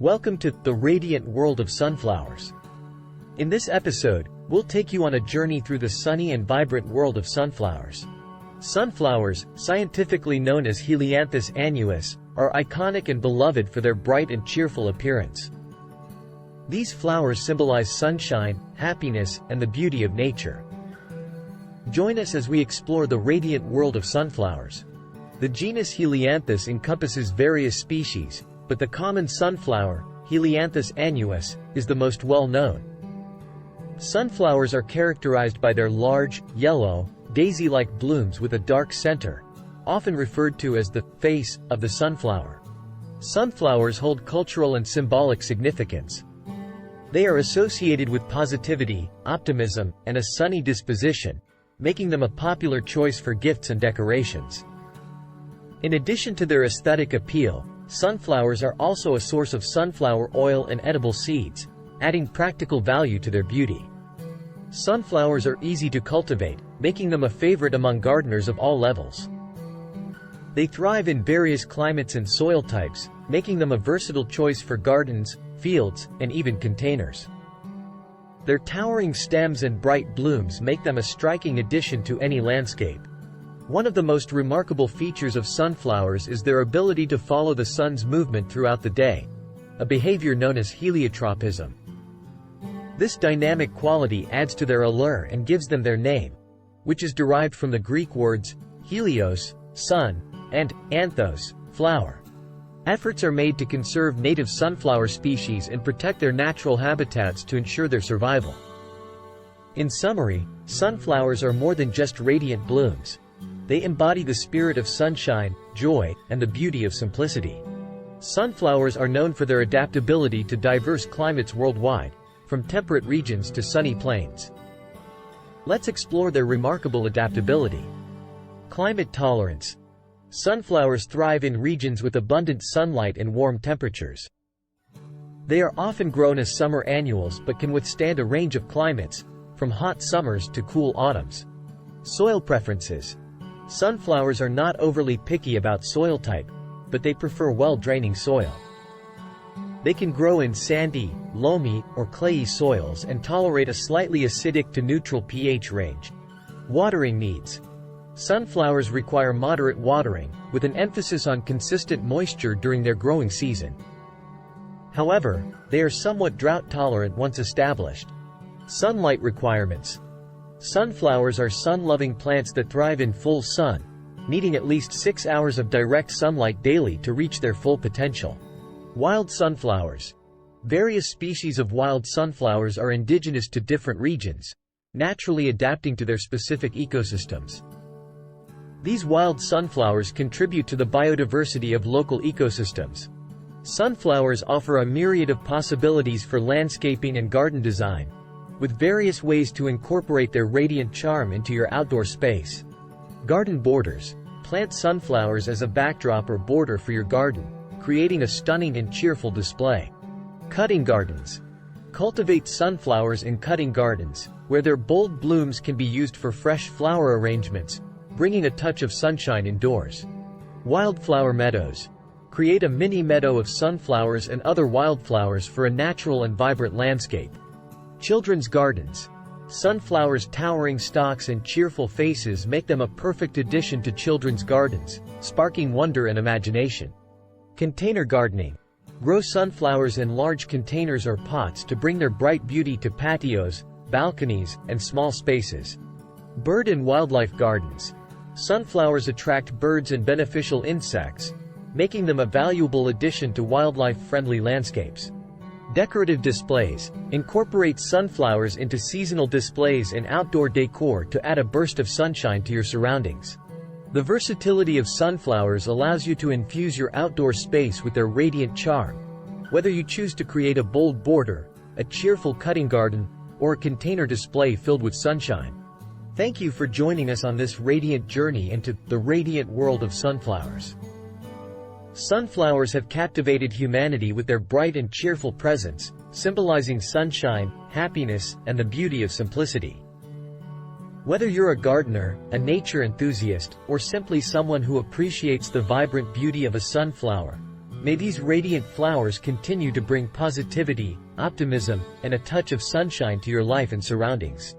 Welcome to the radiant world of sunflowers. In this episode, we'll take you on a journey through the sunny and vibrant world of sunflowers. Sunflowers, scientifically known as Helianthus annuus, are iconic and beloved for their bright and cheerful appearance. These flowers symbolize sunshine, happiness, and the beauty of nature. Join us as we explore the radiant world of sunflowers. The genus Helianthus encompasses various species, but the common sunflower, Helianthus annuus, is the most well-known. Sunflowers are characterized by their large, yellow, daisy-like blooms with a dark center, often referred to as the face of the sunflower. Sunflowers hold cultural and symbolic significance. They are associated with positivity, optimism, and a sunny disposition, making them a popular choice for gifts and decorations. In addition to their aesthetic appeal, sunflowers are also a source of sunflower oil and edible seeds, adding practical value to their beauty. Sunflowers are easy to cultivate, making them a favorite among gardeners of all levels. They thrive in various climates and soil types, making them a versatile choice for gardens, fields, and even containers. Their towering stems and bright blooms make them a striking addition to any landscape. One of the most remarkable features of sunflowers is their ability to follow the sun's movement throughout the day, a behavior known as heliotropism. This dynamic quality adds to their allure and gives them their name, which is derived from the Greek words helios, sun, and anthos, flower. Efforts are made to conserve native sunflower species and protect their natural habitats to ensure their survival. In summary, sunflowers are more than just radiant blooms. They embody the spirit of sunshine, joy, and the beauty of simplicity. Sunflowers are known for their adaptability to diverse climates worldwide, from temperate regions to sunny plains. Let's explore their remarkable adaptability. Climate tolerance. Sunflowers thrive in regions with abundant sunlight and warm temperatures. They are often grown as summer annuals but can withstand a range of climates, from hot summers to cool autumns. Soil preferences. Sunflowers are not overly picky about soil type, but they prefer well-draining soil. They can grow in sandy, loamy, or clayey soils and tolerate a slightly acidic to neutral pH range. Watering needs. Sunflowers require moderate watering, with an emphasis on consistent moisture during their growing season. However, they are somewhat drought-tolerant once established. Sunlight requirements. Sunflowers are sun-loving plants that thrive in full sun, needing at least 6 hours of direct sunlight daily to reach their full potential. Wild sunflowers. Various species of wild sunflowers are indigenous to different regions, naturally adapting to their specific ecosystems. These wild sunflowers contribute to the biodiversity of local ecosystems. Sunflowers offer a myriad of possibilities for landscaping and garden design, with various ways to incorporate their radiant charm into your outdoor space. Garden borders. Plant sunflowers as a backdrop or border for your garden, creating a stunning and cheerful display. Cutting gardens. Cultivate sunflowers in cutting gardens, where their bold blooms can be used for fresh flower arrangements, bringing a touch of sunshine indoors. Wildflower meadows. Create a mini meadow of sunflowers and other wildflowers for a natural and vibrant landscape. Children's gardens. Sunflowers' towering stalks and cheerful faces make them a perfect addition to children's gardens, sparking wonder and imagination. Container gardening. Grow sunflowers in large containers or pots to bring their bright beauty to patios, balconies, and small spaces. Bird and wildlife gardens. Sunflowers attract birds and beneficial insects, making them a valuable addition to wildlife-friendly landscapes. Decorative displays. Incorporate sunflowers into seasonal displays and outdoor decor to add a burst of sunshine to your surroundings. The versatility of sunflowers allows you to infuse your outdoor space with their radiant charm. Whether you choose to create a bold border, a cheerful cutting garden, or a container display filled with sunshine. Thank you for joining us on this radiant journey into the radiant world of sunflowers. Sunflowers have captivated humanity with their bright and cheerful presence, symbolizing sunshine, happiness, and the beauty of simplicity. Whether you're a gardener, a nature enthusiast, or simply someone who appreciates the vibrant beauty of a sunflower, May these radiant flowers continue to bring positivity, optimism, and a touch of sunshine to your life and surroundings.